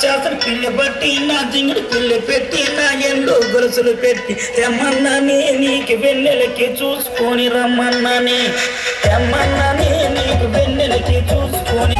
చేతను పిల్లి పట్టి నా జింగిడి పిల్లి పెట్టి నా ఎండు గొలుసులు పెట్టి తెమ్మన్నానే నీకు వెన్నెలకి చూసుకొని రమ్మన్నానే తెమ్మన్నానే నీకు వెన్నెలకి చూసుకొని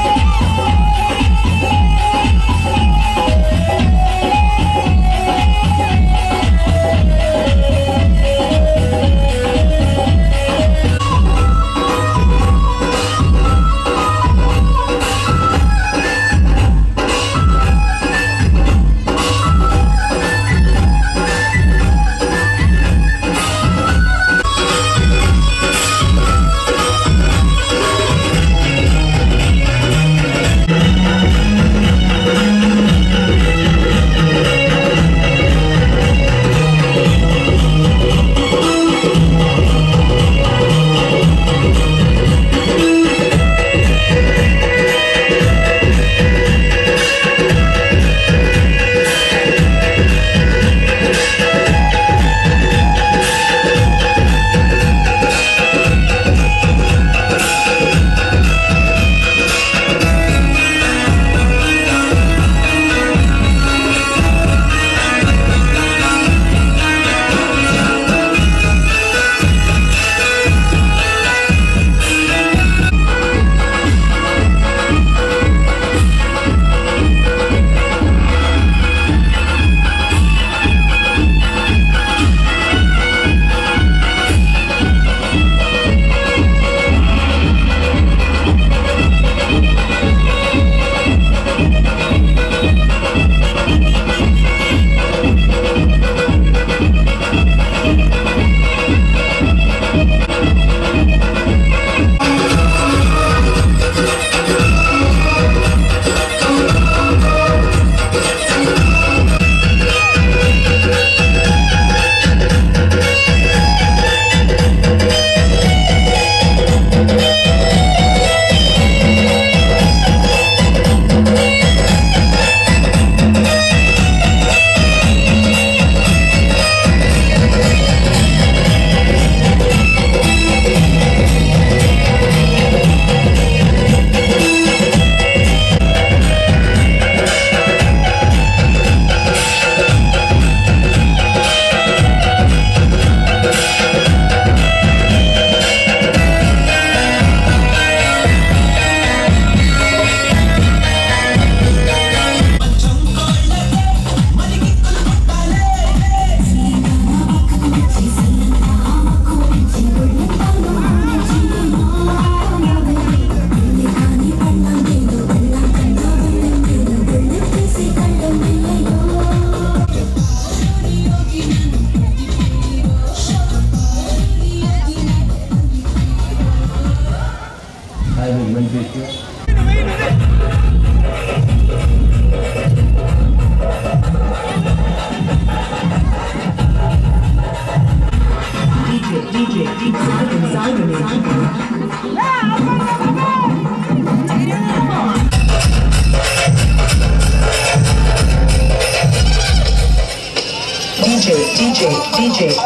DJ.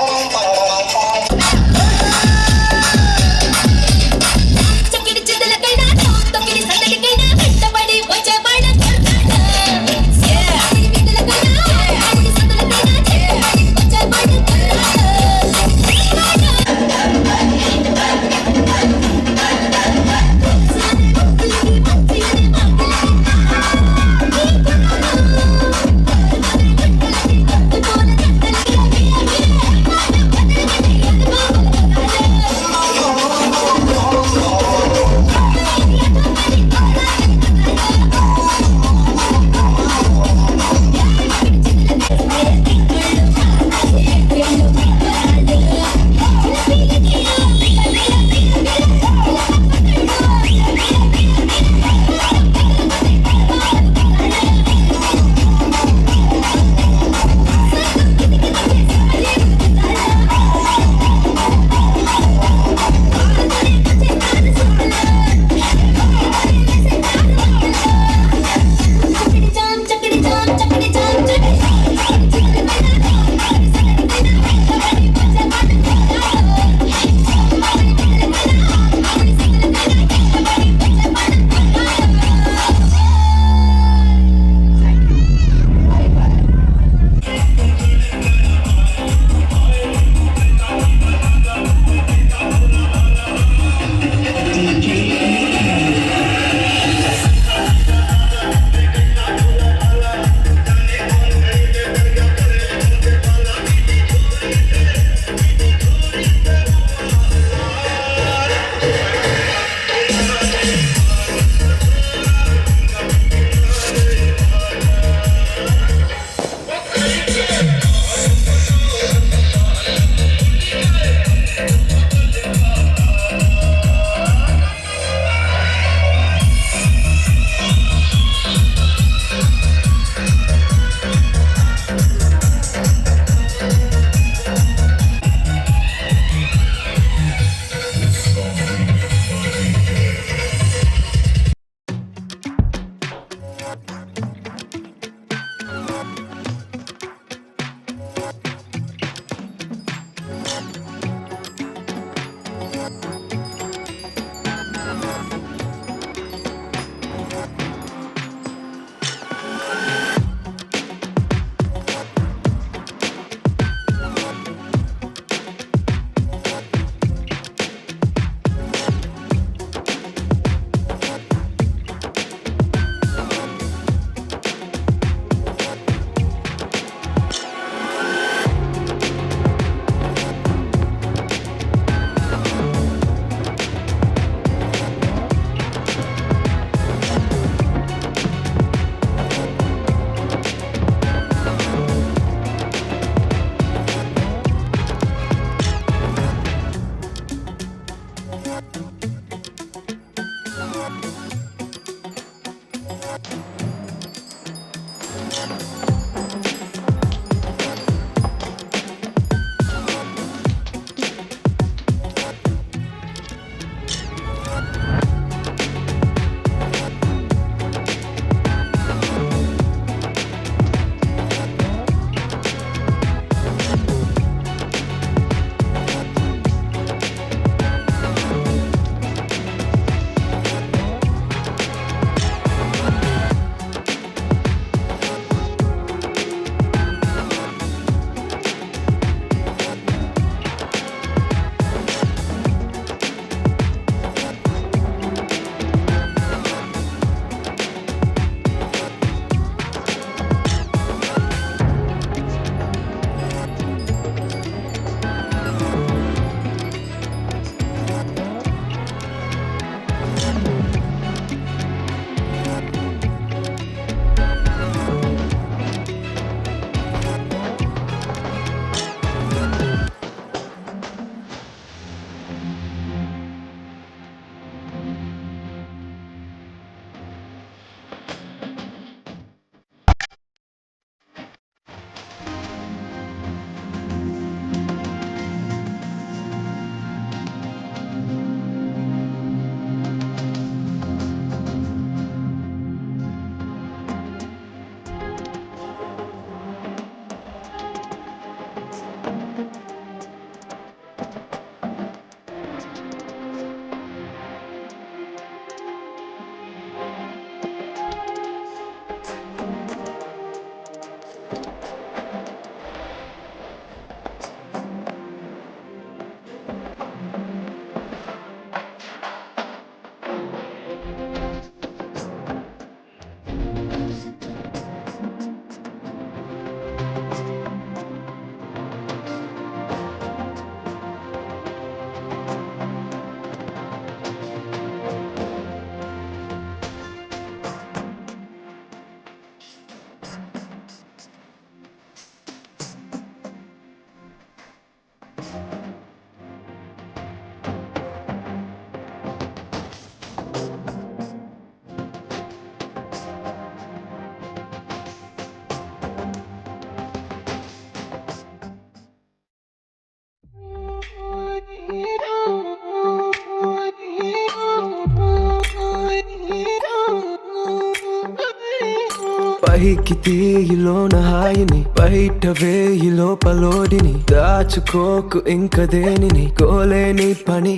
పైకి తీయిలోన హాయిని బయట వేయి లోపలోడిని దాచుకోకు ఇంక దేనిని కోలేని పని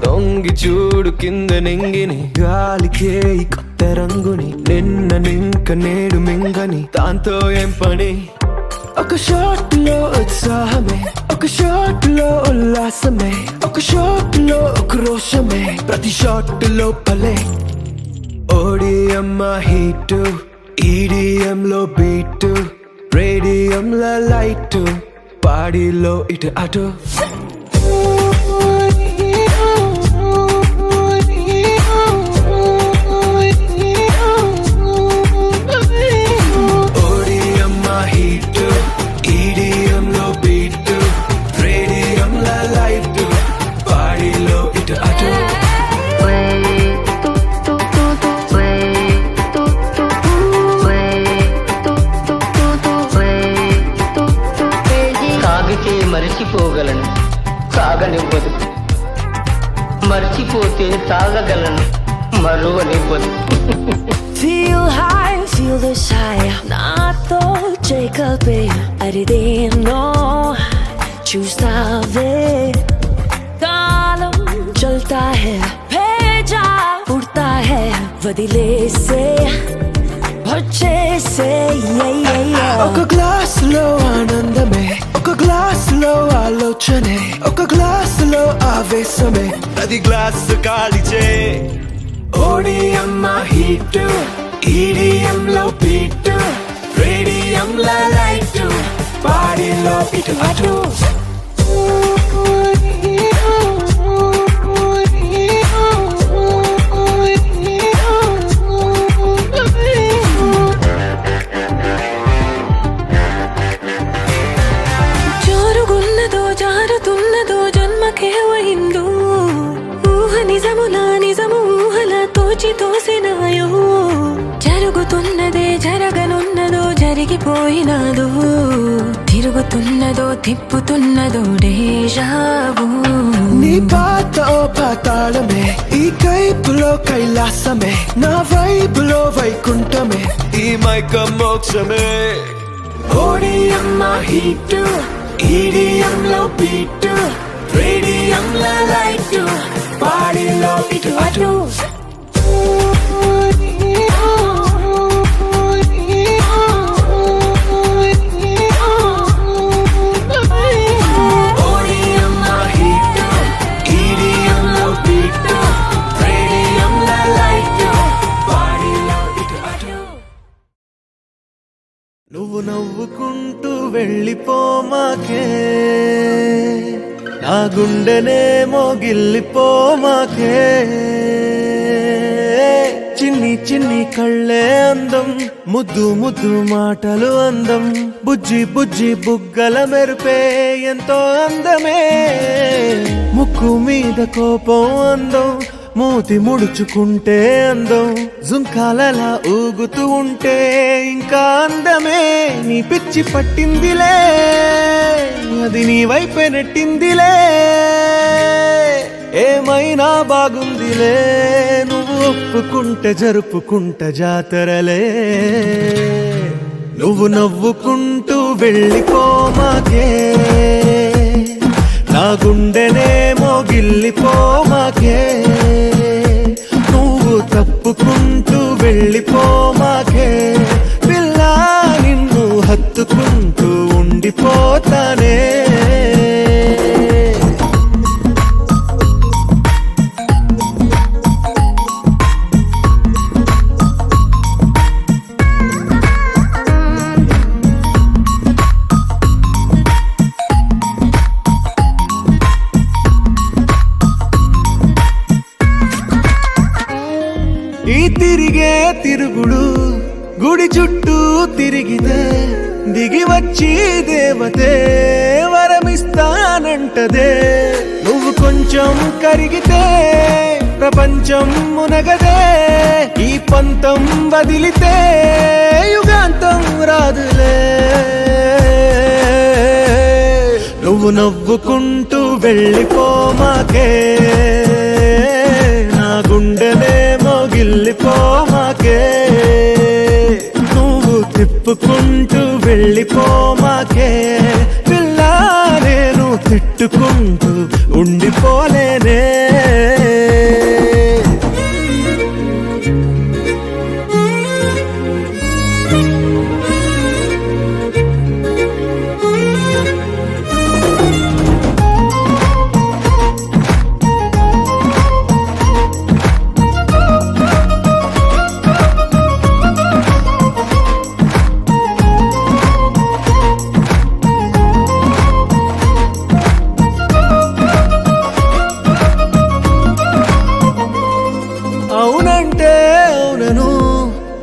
తొంగి చూడు కింద నింగిని గాలికే ఈ కొత్త రంగుని నిన్న నింక నేడు మింగని దాంతో ఏం పని ఒక షాట్ లో ఉత్సాహమే ఒక షాట్ లో ఉల్లాసమే ఒక షాట్ లో క్రోషమే ప్రతి షాట్ లో పలే ఓడిఎం హీట్ ఈడిఎం లో బీట్ రేడియం లో లైట్ పాడిలో ఇటు అటు మరిచిపోగలను సాగనివ్వదు మర్చిపోతే తాగగలను మరువనివ్వదు Feel high, feel the high నాతో చేకల్పే అరిదేనో చూస్తావే కాలం చల్తా హై భేజా ఉడతా హై వదిలేసే వచ్చేసే ఒక గ్లాస్ లో ఆనందమే ఒక గ్లాస్ లో ఆలోచనే ఒక గ్లాస్ లో ఆవేశమే అది గ్లాస్ కాలిచే ఓడిఎం హీట్ ఈడిఎం లో బీట్ రేడియం లో లైట్ బాడీలో ఇటు అటు తోసినాయో జరుగుతున్నదే జరగనున్నదో జరిగిపోయినాదో తిరుగుతున్నదో తిప్పుతున్నదో డేజావు నీ పాత ఓ పాతాళమే ఈ కైపులో కైలాసమే నా వైపులో వైకుంఠమే ఈ మైక మోక్షమే ఓడిఎం హీట్ ఈడిఎం లో బీట్ రేడియం లో లైట్ బాడీలో ఇటు అటు నువ్వు నవ్వుకుంటూ వెళ్ళిపోమాకే నా గుండెనేమో గిల్లిపోమాకే చిన్ని చిన్ని కళ్ళే అందం ముద్దు ముద్దు మాటలు అందం బుజ్జి బుజ్జి బుగ్గల మెరుపే ఎంతో అందమే ముక్కు మీద కోపం అందం మూతి ముడుచుకుంటే అందం జుంకాలలా ఊగుతూ ఉంటే ఇంకా అందమే నీ పిచ్చి పట్టిందిలే అది నీ వైపే నెట్టిందిలే ఏమైనా బాగుందిలే నువ్వు ఒప్పుకుంటే జరుపుకుంటే జాతరలే నువ్వు నవ్వుకుంటూ వెళ్ళిపోమాకే నా గుండెనేమో గిల్లిపోమాకే నువ్వు తప్పుకుంటూ వెళ్ళిపోమాకే పిల్ల నిన్ను హత్తుకుంటూ ఉండిపోతానే ఈ తిరిగే తిరుగుడు గుడి చుట్టూ తిరిగితే దిగి వచ్చి దేవతే వరమిస్తానంటదే నువ్వు కొంచెం కరిగితే ప్రపంచం మునగదే ఈ పంతం వదిలితే యుగాంతం రాదులే నువ్వు నవ్వుకుంటూ వెళ్ళిపోమాకే నా గుండెనేమో గిల్లిపోమాకే నువ్వు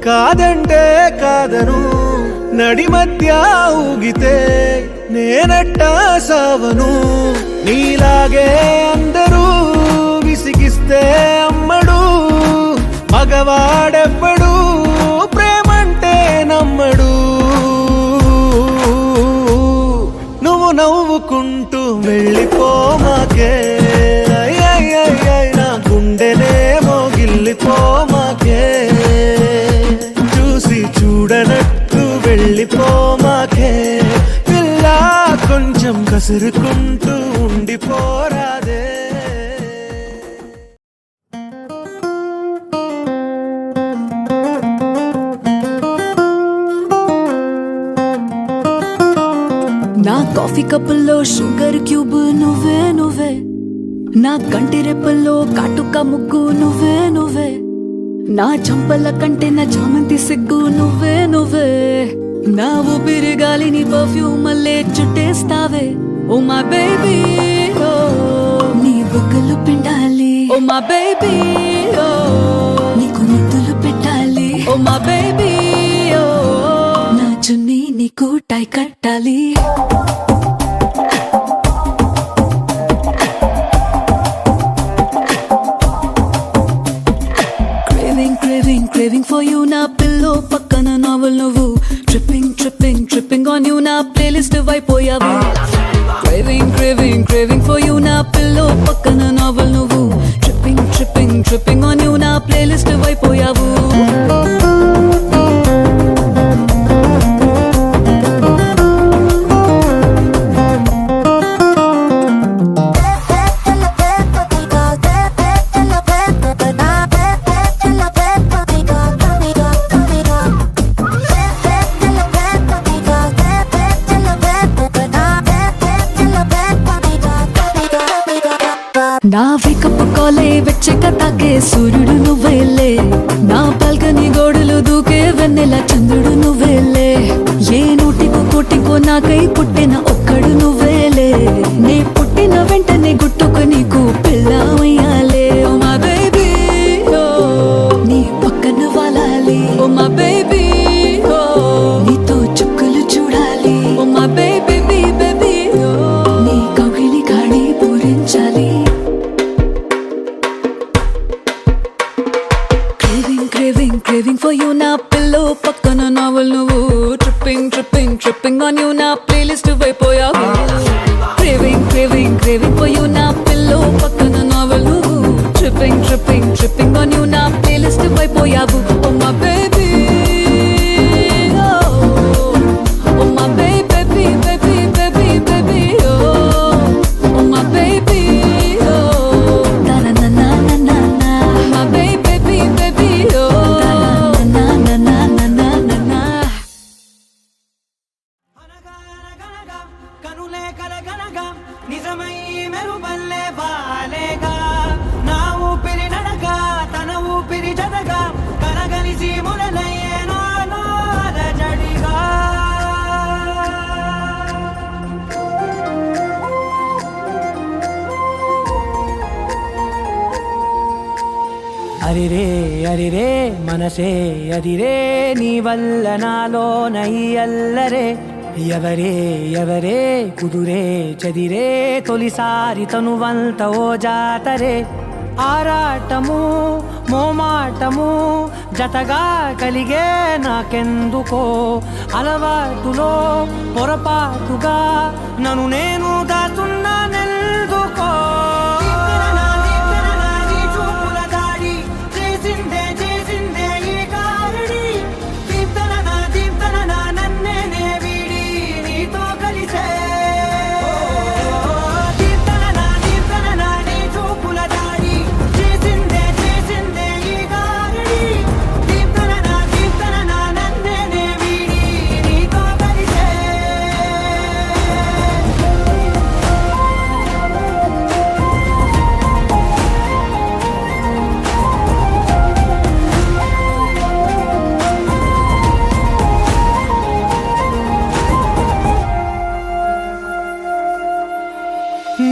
కాదంటే కాదను నడి మధ్య ఊగితే నేనట్టా సావను. నీలాగే అందరూ విసిగిస్తే అమ్మడు, మగవాడెవ్వడు ప్రేమంటే నమ్మడు. నువ్వు నవ్వుకుంటూ వెళ్ళిపోమాకే, నా గుండెనేమో గిల్లిపోమాకే. చూసి చూడనట్టు వెళ్ళిపోమాకే పిల్ల, కొంచెం కసురుకుంటూ ఉండిపోరాదే. నా కాఫీ కప్పుల్లో షుగర్ క్యూబ్ నువ్వే నువ్వే, నా కంటి రెప్పల్లో కాటుక ముగ్గు నువ్వే నువ్వే, నా చంపల కంటే నా చామంతి సిగ్గు నువ్వే నువ్వే, నా ఊపిరి గాలిని పర్ఫ్యూమ్ మల్లే చుట్టేస్తావే. ఓ మై బేబీ ఓ, నీ బుగ్గలు పిండాలి. ఓ మై బేబీ ఓ, నీకు ముద్దులు పెట్టాలి. ఓ మై బేబీ ఓ, నా చున్నీ నీకు టై కట్టాలి. Craving for you na pillow pakkana novel nuvu, tripping on you na playlist vaipoyavu. Craving for you na pillow pakkana novel nuvu, tripping on you na playlist vaipoyavu. నా wake up కాలే వెచ్చక తాకే సూర్యుడు నువ్వేలే, నా balcony గోడలు దూకే వెన్నెల చంద్రుడు నువ్వేలే, ఏ నూటికో కోటికో నాకై పుట్టిన ఒక్కడు నువ్వేలే, నే పుట్టిన వెంటనే గుట్టుకు నీకు పిల్లమయ్యాలే. ఓ మా బేబీ ఓ, నీ పక్కన వాలాలి. ఓ మా బేబీ ఓ, నీతో చుక్కలు చూడాలి. ఓ మా బేబీ బేబీ ఓ, నీ కౌగిలి గాడి పూరించాలి. Craving for you na pillow pakkana novel nuvu, tripping on you na playlist vaipoyavu. Craving for you na pillow pakkana novel nuvu, tripping on you na playlist vaipoyavu. Oh my baby oh my baby oh my baby oh na na na na na na my baby oh na na na na na na na. కనులే కలగనగా నిజమై మెరుపల్లే బాలేగా, నా ఊపిరి నడగా తన ఊపిరి జదగా, కలగలిసి మురలయ్యే నాలో అలజడిగా. అరిరే అరిరే మనసే అదిరే, నీ వల్ల నాలో నై అల్లరే, ఎవరే ఎవరే కుదురే చదిరే, తొలిసారి తనువంత ఓ జాతరే, ఆరాటము మోమాటము జతగా కలిగే నాకెందుకో, అలవాటులో పొరపాటుగా నన్ను నేను దాచున్నానెందుకో.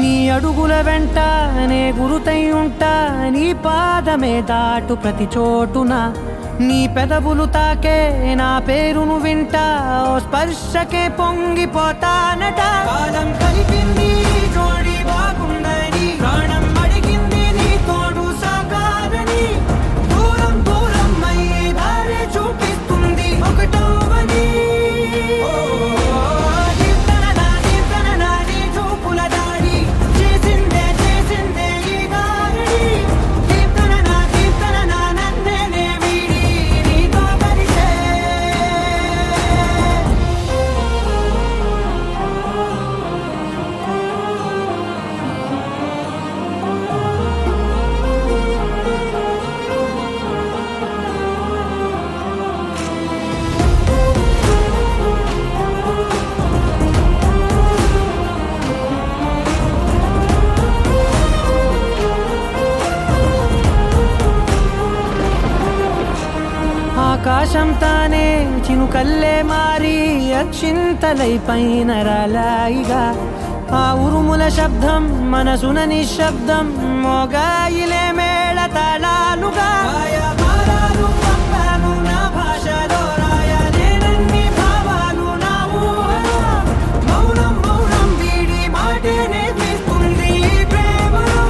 నీ అడుగుల వెంట నే గురుతై ఉంటా, నీ పాదమే దాటు ప్రతి చోటున నీ పెదవులు తాకే నా పేరును వింటా ఓ స్పర్శకే పొంగిపోతానట కాలం కలిపింది జోడి బాగుండని ప్రాణం అడిగింది నీ తోడు సాగాలని దూరం దూరం అయ్యే దారి చూపిస్తుంది ఒకటవని నీ చూపుల దాడి చేసిందే ఈ గారడి దీప్తన నన్నే వీడి నీతో కలిసే ఆకాశం తానే చినుకల్లే మారి అక్షింతలై పైన రాలాయిగా ఆ ఉరుముల శబ్దం మనసున నిశ్శబ్దం మోగాయిలే మేళ తాళాలుగా పంపాను నా భాషలో రాయలేనన్ని భావాలు నా ఊహలో మౌనం మౌనం వీడి మాటే నేర్పిస్తుంది ప్రేమలో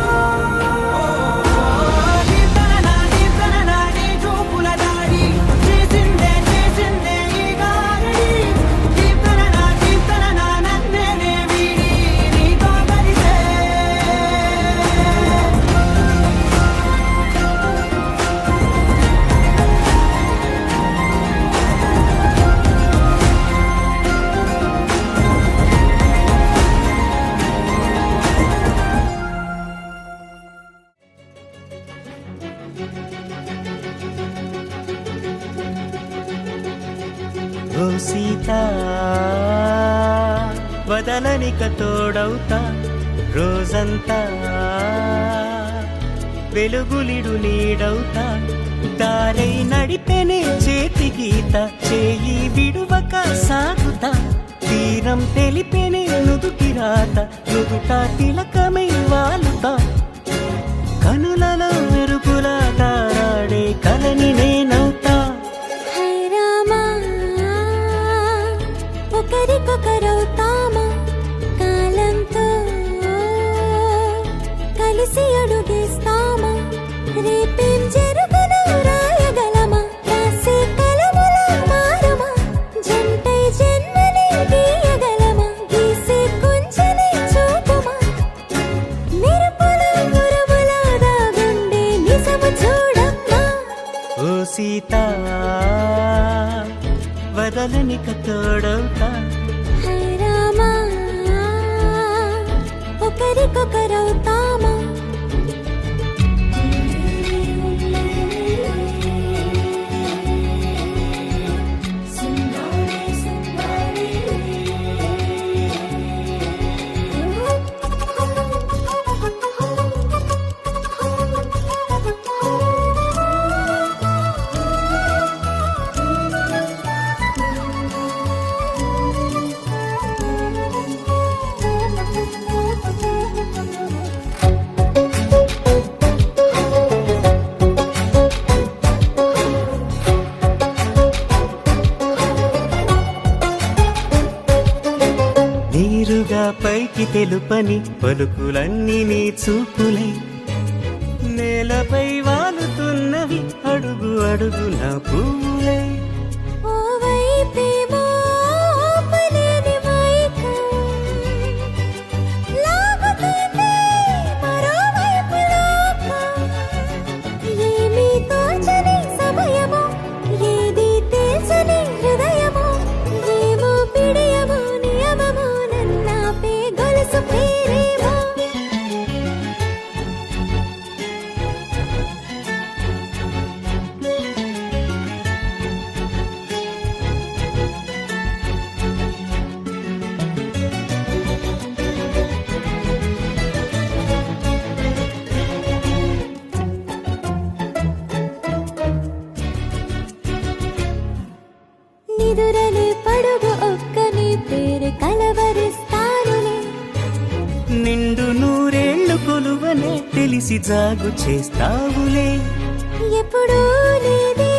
దీప్తన నీ చూపుల దాడి చేసిందే ఈ గారడి దీప్తన నన్నే వీడి నీతో కలిసే ఓ సీత వదలనిక తోడవుతా రోజంతా వెలుగులిడు నీడవుతా దారై నడిపెనే చేతి గీత చేయి విడువక సాగుతా తీరం తెలిపెనే నుదుటి రాత నుదుట తిలకమై వాలుతా కనులలో మెరుపులా తారాడే కలని నేనవుతా హై రామా ఒకరికొకరవుతామా కాలంతో కలిసి అడుగేస్తామా రేపేం జరుగునో రాయగలమా రాసే కలములా మారమా జంటై జన్మని గీయగలమా గీసే కొంచెని చూపుమా మెరుపుల మురుముల దాగుండే నిజము చూడమ్మా ఓ సీత వదలనిక తోడవుతా హై రామా ఒకరికొకరవుతామా నీరుగా పైకి తెలుపని పలుకులన్నీ నీ చూపులై నేలపై వాలుతున్నవి అడుగు అడుగు నా పూలై ఓ వైపేమో ఆపలేని మైకం లాగుతుంది మరోవైపు లోకం ఏమీ తోచని సమయమో ఏది తేల్చని హృదయమో ఏమో పిడియమో నియమమో నన్నాపే గొలుసు పేరేమో నిదురలే పడుగు ఒక్కని పేరు కలవరిస్తానులే నిండు నూరేళ్లు కొలువనే తెలిసి జాగు చేస్తావులే ఎప్పుడూ లేదే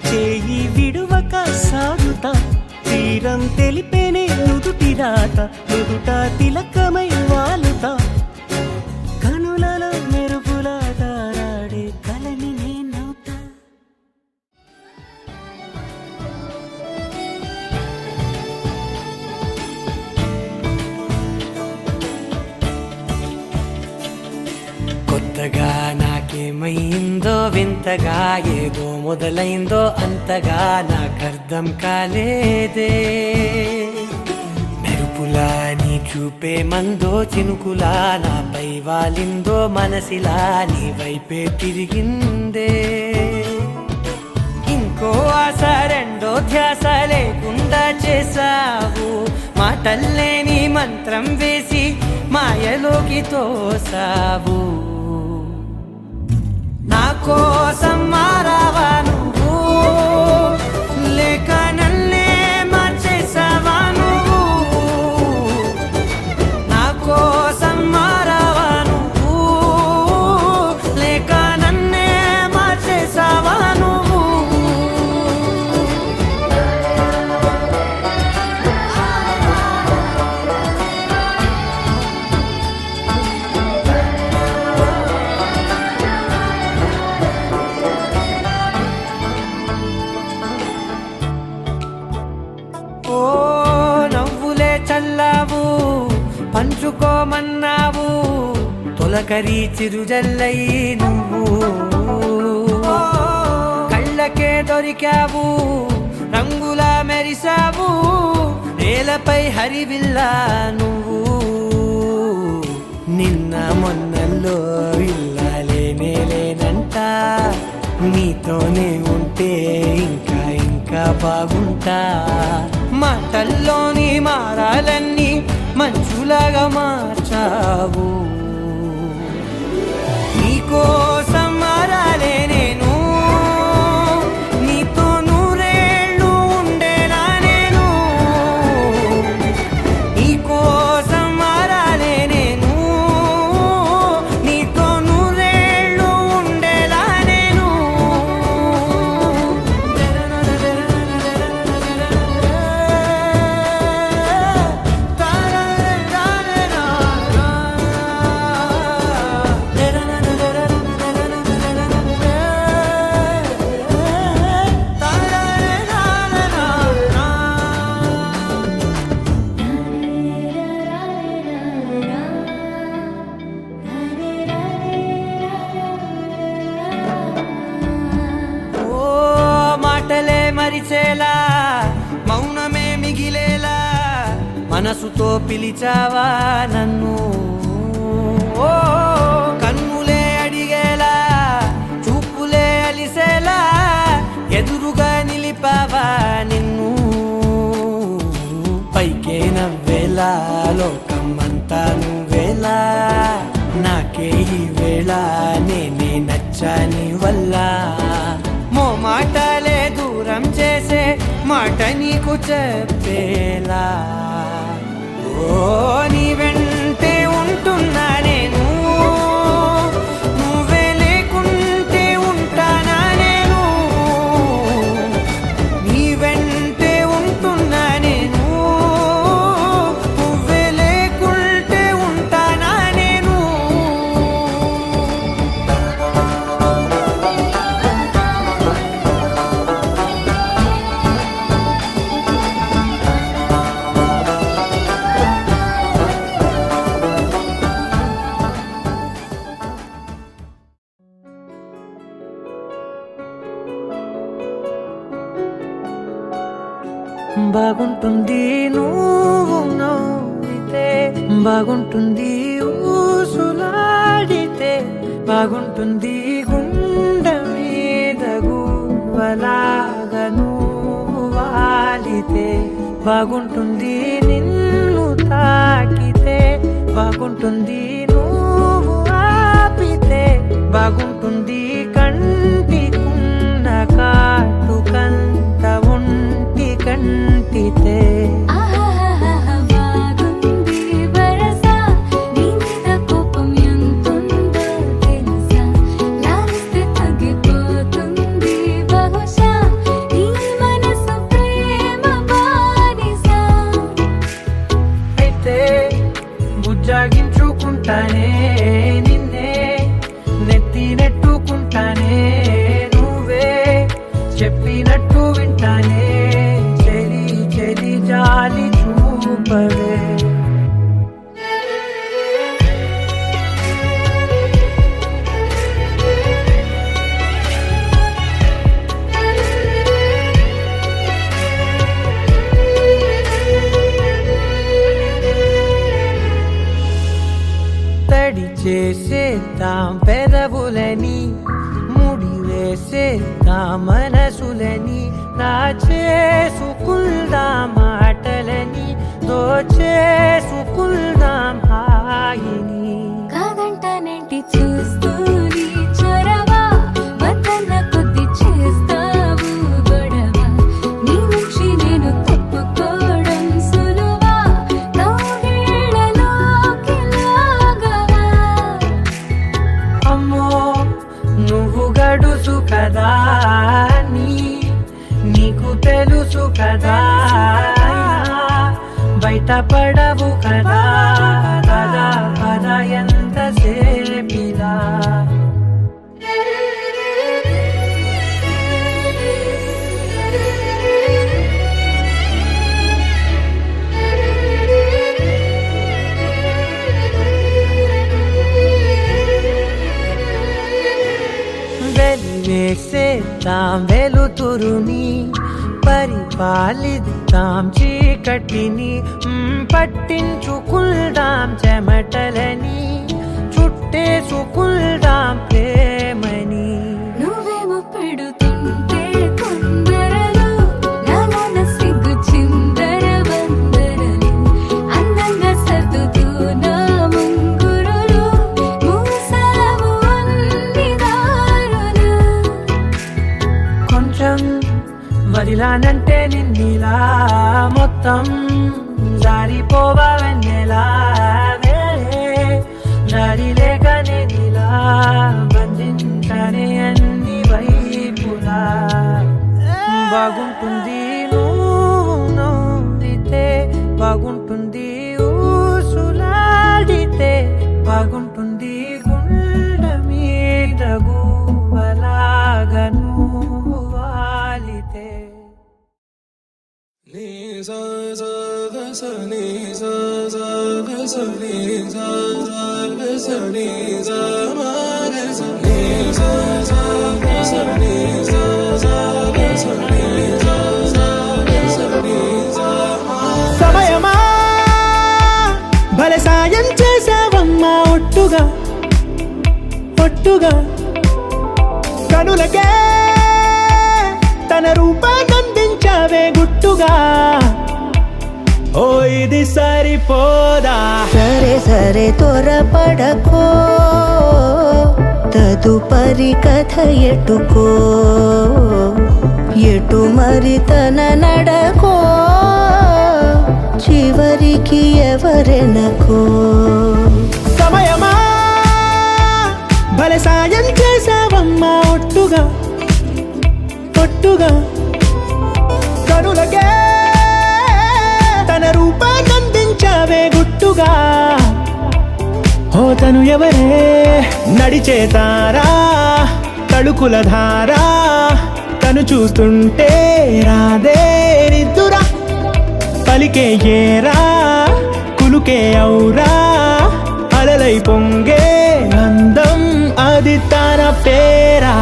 చేయి విడువక సాగుతా తీరం తెలిపేనే నుదుటి రాత నుదుట తిలకమై వాలుతా కనులలో మెరుగులా తారాడే కలని నేనవుతా కొత్తగా నాకేమైందో వింతగా ఏదో మొదలైందో అంతగా నాకర్థం కాలేదే మెరుపులా నీ చూపే మందో చినుకులా నాపై వాలిందో మనసిలా నీ వైపే తిరిగిందే ఇంకో ఆశ రెండో ధ్యాస లేకుండా చేసావు మాటల్లే నీ మంత్రం వేసి మాయలోకి తోసావు నా కోసం మారావా నువ్వు లేక నన్నే మార్చేసావా నువ్వు నా కోసం మారావా నువ్వు లేక నన్నే మార్చేసావా నువ్వు ఓ నవ్వులే చల్లావు పంచుకోమన్నావు తొలకరి చిరుజల్లై నువ్వు కళ్ళకే దొరికావు రంగులా మెరిసావు నేలపై హరివిల్లా నువ్వు నిన్న మొన్నల్లో ఇల్లాలేనేలేనంట నీతోనే ఉంటే ఇంకా ఇంకా బాగుంటా మాటల్లోని మారాలన్నీ మంచులాగా మార్చావు నీకోసం మారాలే నేను నీతో నూరేళ్ళు ఉండేనా నేను నీకోసం మారాలే నేను నీతో నూరేళ్ళు ఉండేలా నేను ఓ మాటలే మరిచేలా మౌనమే మిగిలేలా మనసుతో పిలిచావా నన్ను ఓ కన్నులే అడిగేలా చూపులే అలిసేలా ఎదురుగా నిలిపావా నిన్ను పైకే నవ్వేలా లోకం అంతా నువ్వేలా నాకే ఈ వేళ నేనే నచ్చాని వల్ల మో మాటలే దూరం చేసే మాట నీకు చెప్పేలా ఓ నీ వెంటే ఉంటున్నా నేను నువ్వే లేకుంటే ఉంటానా నేను నీ వెంటే ఉంటున్నా నేను నువ్వే లేకుంటే ఉంటానా నేను బాగుంటుంది నువ్వు నవ్వితే బాగుంటుంది ఊసులాడితే బాగుంటుంది గుండె మీద గువ్వలాగా నువ్వు వాలితే బాగుంటుంది నిన్ను తాకితే బాగుంటుంది నువ్వు ఆపితే బాగుంటుంది కంటికున్న కాటుకంత ఒంటి కంటితే బాగుంది వరస నీ మీద కోపం ఎంతుందో తెలుసా లాలిస్తే తగ్గిపోతుంది బహుశా అప్పగించుకుంటానే నిన్నే నెత్తి నెట్టుకుంటానే నువ్వే చెప్పినట్టు వింటానే చెలి చెలి జాలి చూపవే తడి చేసేద్దాం పెదవులని ముడి వేసేద్దాం మనసులని నా చేసుకుందాం మాటలని దోచేసుకుందాం హాయిని కాదంటానేంటి చూస్తూని చొరవా వద్దన్న కొద్ది చేస్తావు గొడవ నీ నుంచి నేను తప్పుకోవడం సులువా నవ్వేళ్ళలోకి లాగవా అమ్మో నువ్వు గడుసు కదా నీకు తెలుసు కదా బయట పడవు కదా కదా కదా ఎంత సేపిలా వెలివేసేద్దాం వెలుతురుని పరిపాలిద్దాం చీకటిని పట్టించుకుందాం చెమటలని చుట్టేసుకుందాం ప్రేమని నువ్వేమో పెడుతుంటే కొందరలు నాన్న సిగ్గు చిందర వందరలు అందంగా సర్దుతూ నా ముంగురులు మూసావు అన్ని దారులు కొంచెం వదిలానంటే నిన్నిలా మొత్తం జారిపోవా వెన్నెలా జారి లేక నేనిలా బంధించనే అన్ని వైపులా బాగుంటుంది నువ్వు నవ్వితే బాగుంటుంది ఊసులాడితే బాగుంటుంది గుండె మీద గువ్వలాగా నువ్వు వాలితే సమయమా భలే సాయం చేసావమ్మా ఒట్టుగా ఒట్టుగా కనులకే తన రూపాన్నందించావే గుట్టుగా ఓ ఇది సరిపోదా సరే సరే త్వరపడకో తదుపరి కథ ఎటుకో ఎటు మరి తన నడకో చివరికి ఎవరెనకో సమయమా భలే సాయం చేసావమ్మా ఒట్టుగా ఒట్టుగా కనులకే తన రూపాన్నందించావే గుట్టుగా ఓ తను ఎవరే నడిచే తారా తళుకుల ధారా తను చూస్తుంటే రాదే నిద్దురా పలికే ఏరా కులుకే ఔరా అలలై పొంగే అందం అది తన పేరా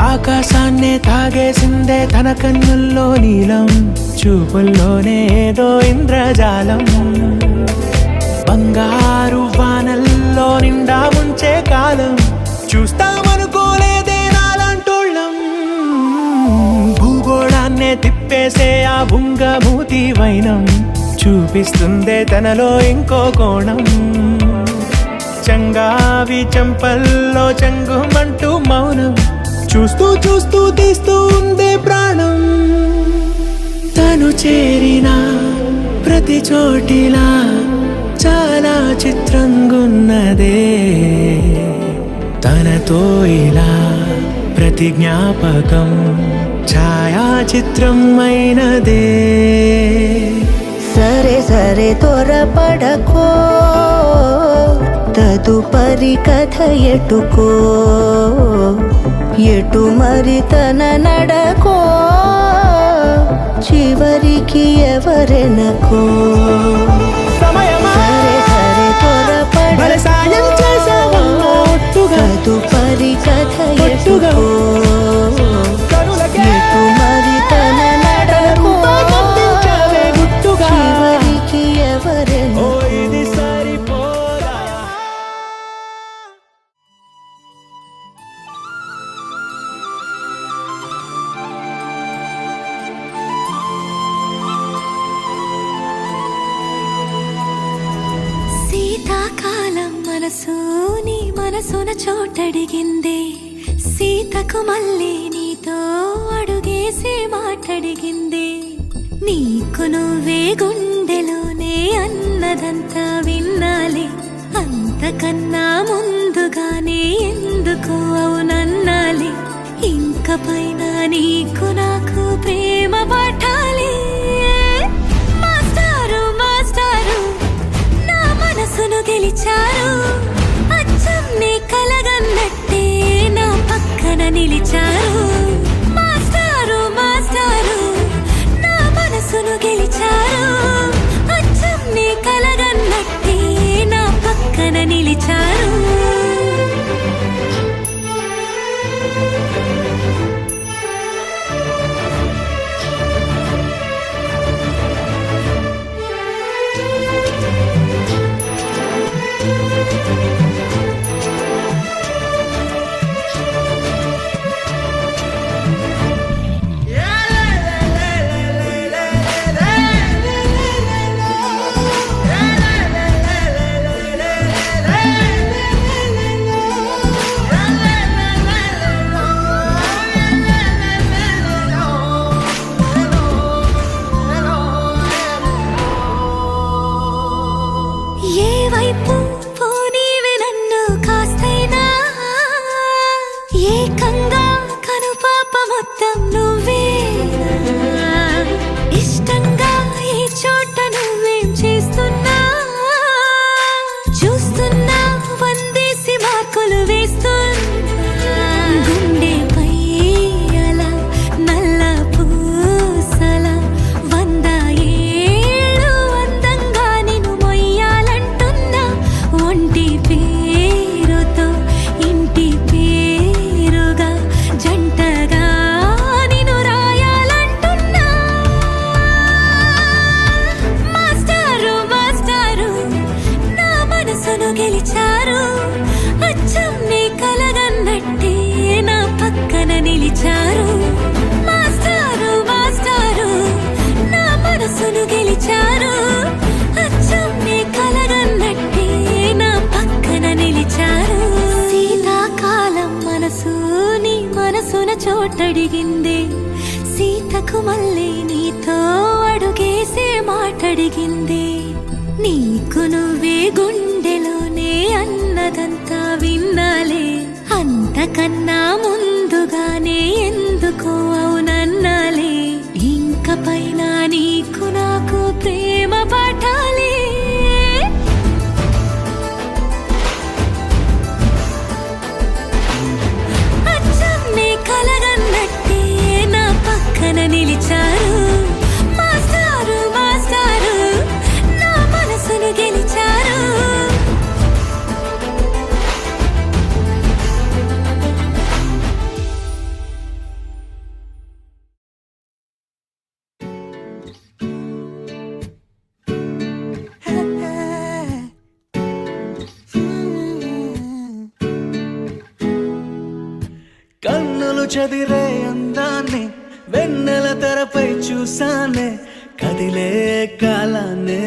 ఆకాశాన్నే తాగేసిందే తన కన్నుల్లో నీలం చూపుల్లోనే ఏదో ఇంద్రజాలం బంగారు వానల్లో నిండా ఉంచే కాలం చూస్తామనుకోలేదే నాలాంటోళ్ళం భూగోళాన్నే తిప్పేసే ఆ బుంగమూతి వైనం చూపిస్తుందే తనలో ఇంకో కోణం చంగావి చెంపల్లో చెంగుమంటూ మౌనం చూస్తూ చూస్తూ తీస్తూ ఉందే ప్రాణం. తను చేరిన ప్రతి చోటిలా చాలా చిత్రంగున్నదే. తనతో ఇలా ప్రతి జ్ఞాపకం ఛాయాచిత్రం అయినదే. సరే సరే త్వరపడకో, తదుపరి కథ ఎటుకో, ఎటు మరి తన నడకో, చివరికి ఎవరెనకో. సరే సరే త్వరపడకో, సాయం చేసావమ్మా ఒట్టుగా, తదుపరి కథ ఎటుకో, ఎటు మరి తన నడకో, చివరికి ఎవరెనకో. ఇది సరిపోదా. శీతాకాలం మనసు నీ మనసున చోటడిగిందే. సీతకు మళ్ళీ నీతో అడుగేసి మాటడిగిందే. నీకు నువ్వే గుండెలోనే అన్నదంతా విన్నాలే. అంతకన్నా ముందుగానే ఎందుకు అవునన్నాలే. ఇంక పైన నీకు నాకు ప్రేమ పాఠాలే. మాస్టారు మాస్టారు నా మనసును గెలిచారు. అచ్చం నీ కలగన్నట్టే నా పక్కన నిలిచారు. మాస్టారు మాస్టారు నా మనసును గెలిచారు. అచ్చం నీ కలగన్నట్టే నా పక్కన నిలిచారు. ఏ వైపు పోనీవే నన్ను కాస్తైనా, ఏకంగా కనుపాప మొత్తం నువ్వే. ఇష్టంగా ఈ చోట నువ్వేం చేస్తున్నా, చూస్తున్నా వందేసి మార్కులు వేస్తున్నా. గుండెపై అలా నల్ల పూసల 100 ఏళ్ళు అందంగా నిన్ను మొయ్యాలంటున్నా. ఒంటి పేరుతో ఇంటి పేరుగా జంటగా నిన్ను రాయాలంటున్నా. మాస్టారు మాస్టారు నా మనసును గెలిచారు. అచ్చం నీ కలగన్నట్టే నా పక్కన నిలిచారు. మాస్టారు మాస్టారు నా మనసును గెలిచారు. అచ్చం నీ కలగన్నట్టే నా పక్కన నిలిచారు. శీతాకాలం మనసు నీ మనసున చోటడిగిందే. సీతకు మళ్ళీ నీతో అడుగేసే మాటడిగిందే. నీకు నువ్వే గుండెలోనే అన్నదంతా విన్నాలే. అంతకన్నా ముందుగానే ఎందుకు అవునన్నాలే. ఇంక పైన నీకు నాకు ప్రేమ పాఠాలే. అచ్చం నీ కలగన్నట్టే నా పక్కన నిలిచారు. మాస్టారు మాస్టారు నా మనసును గెలిచారు. కన్నులు చదిరే అందాన్ని వెన్నెల తెరపై చూసానే. కదిలే కాలాన్నే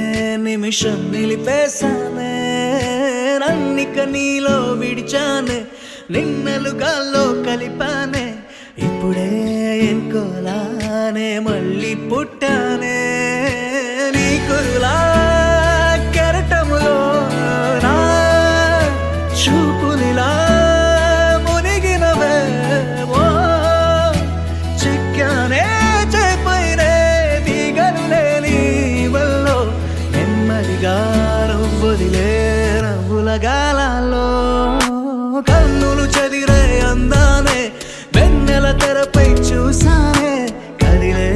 నిమిషం నిలిపేశానే. నన్నిక నీలో విడిచానే, నిన్నలు గాల్లో కలిపానే. వెన్నెల తెరపై చూసానే కదిలే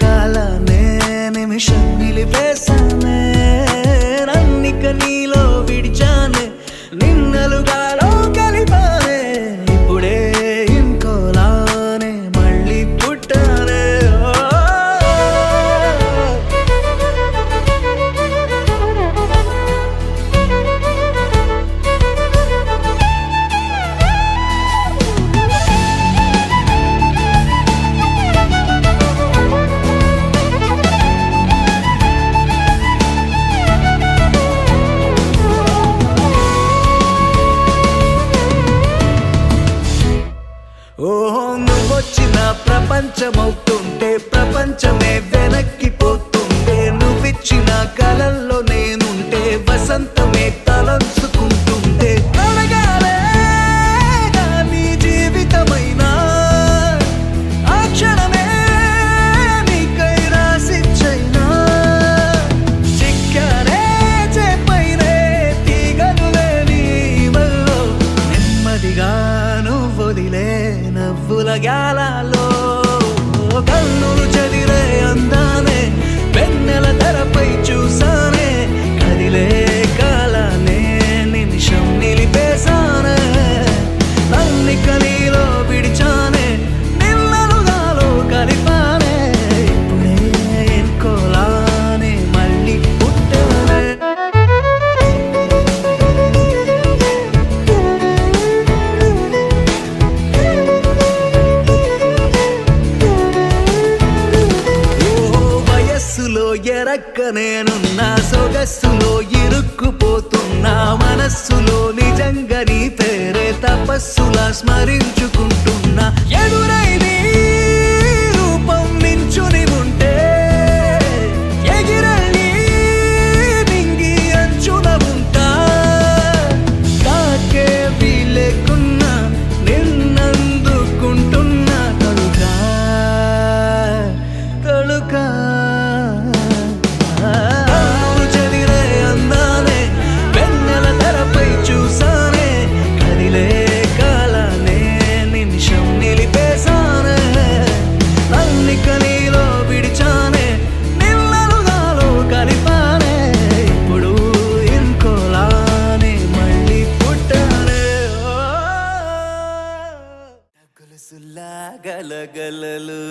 కాలానే నిమిషం నిలిపేశానే నన్నిక నీలో విడిచానే నిన్నలుగాలో కలిపానే ఇప్పుడే ఇంకోలానే మళ్ళీ పుట్టానే ఓహో నువ్వొచ్చిన ప్రపంచమవుతుంటే ప్రపంచమే వెనక్కిపోతుంటే నువ్విచ్చిన కలల్లో నేనుంటే వసంతమే తలంచుకుంటుంటే అడగాలే నీ జీవితమైనా ఆ క్షణమే నీకై రాసిచ్చైనా చిక్కానే చేపైనే తీగనులే నీ వల్లో నెమ్మదిగా నువ్వొదిలే నవ్వుల గాలలో కన్నులు చదిరే అందానే వెన్నెల తెరపై చూసానే కదిలే కాలానే నిమిషం నిలిపేశానే నన్నిక నీలో విడిచానే నిన్నలుగాలో కలిపానే ఇప్పుడే ఇంకోలానే మళ్ళీ పుట్టానే ఎరక్క నేనున్నా సొగస్సులో ఇరుక్కుపోతున్నా మనస్సులో నిజంగా నీ పేరే తపస్సులా స్మరించుకుంటున్నా ఎదురైని రూపం నించుని ఉంటే ఎగిరని నింగి అంచున ఉంటా తాకే వీలేకున్నా నిన్నందుకుంటున్నా తలుకా తలుకా చదిరే అందానే వెన్నెల తెరపై చూసానే కదిలే కాలానే నిమిషం నిలిపేశానే నన్నిక నీలో విడిచానే నిన్నలుగాలో కలిపానే ఇప్పుడు ఇంకోలానే మళ్ళీ పుట్టానే గొలుసులా గలగలలు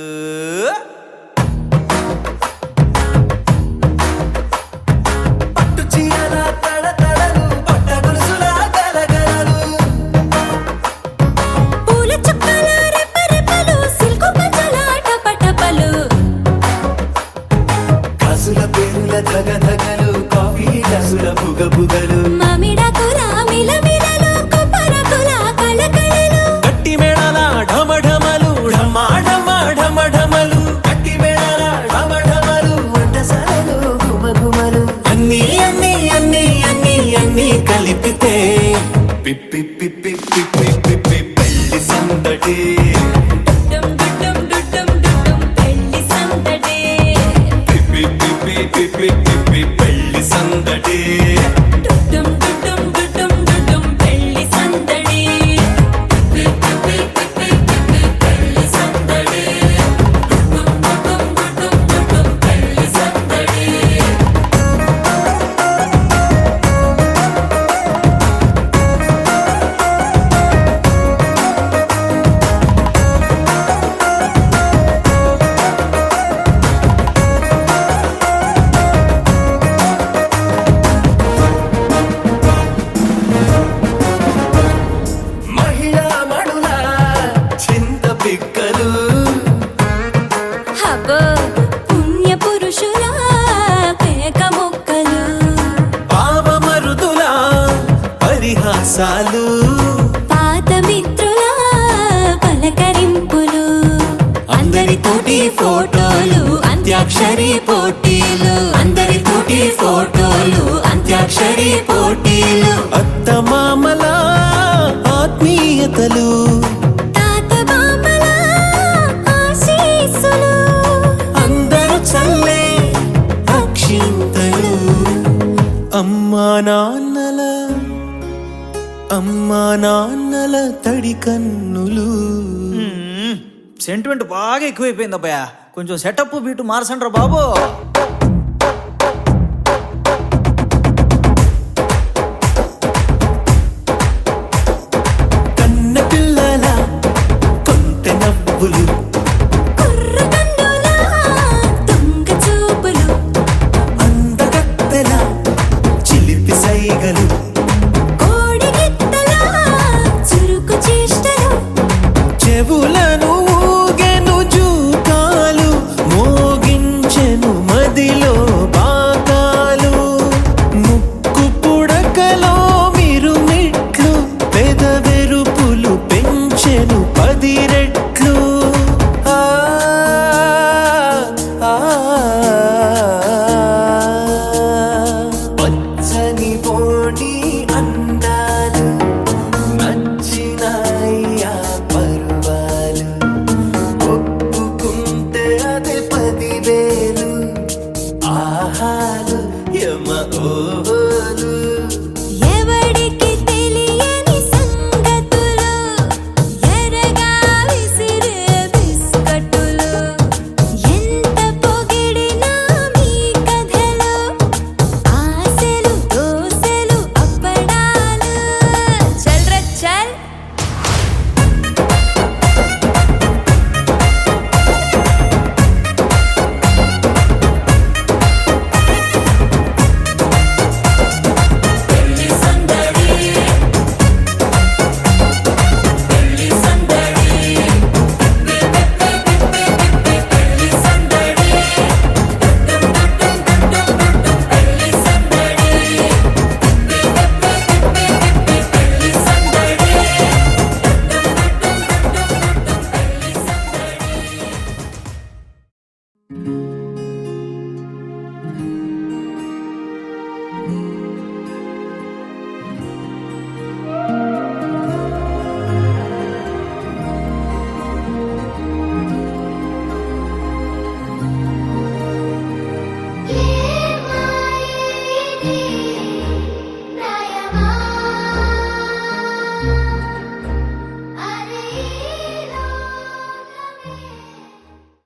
పూల చుక్కల రెప్పరెప్పలు సిల్కు పంచల టపటపలు కాసుల పేరుల ధగధగలు కాఫీ గ్లాసుల బుగబుగలు మామిడాకుల మిలమిలలు కొబ్బరకుల కళకళలు గట్టి మేళాల ఢమఢమలు ఢమాఢమలు గట్టి మేళాల ఢమఢమలు వంటసాలలు గుమగుమలు అన్నీ అన్నీ అన్నీ అన్నీ అన్నీ కలిపితే పిప్పి పిప్పి పిప్పి పిప్పి పెళ్లి సందడి డుడ్డుం డుడ్డుం డుడ్డుం డుడ్డుం పెళ్లి సందడి పిప్పి పిప్పి పిప్పి పిప్పి పెళ్లి సందడి డుడ్డుం డుడ్డుం డుడ్డుం డుడ్డుం పెళ్లి సందడి పిప్పి పిప్పి పిప్పి పిప్పి పెళ్లి సందడి డుడ్డుం డుడ్డుం డుడ్డుం డుడ్డుం పెళ్లి సందడి మహిళా మడుల చింత పిక్కలు హబ్బో పుణ్య పురుషుల పేక మొక్కలు పావమరుదుల పరిహాసాలు పాత మిత్రుల పలకరింపులు అందరితోటి ఫోటోలు అంత్యాక్షరి పోటీలు అందరితోటి ఫోటోలు అంత్యాక్షరి పోటీలు అత్తమామల ఆత్మీయతలు తాత బామ్మల ఆశీస్సులు అందరూ చల్లే అక్షింతలు అమ్మా నాన్నల తడి కన్నులు సెంటిమెంట్ బాగా ఎక్కువైపోయింది అబ్బాయా. కొంచెం సెటప్ బీటు మార్చండ్రా బాబు. కన్న పిల్లల కొంత నవ్వులు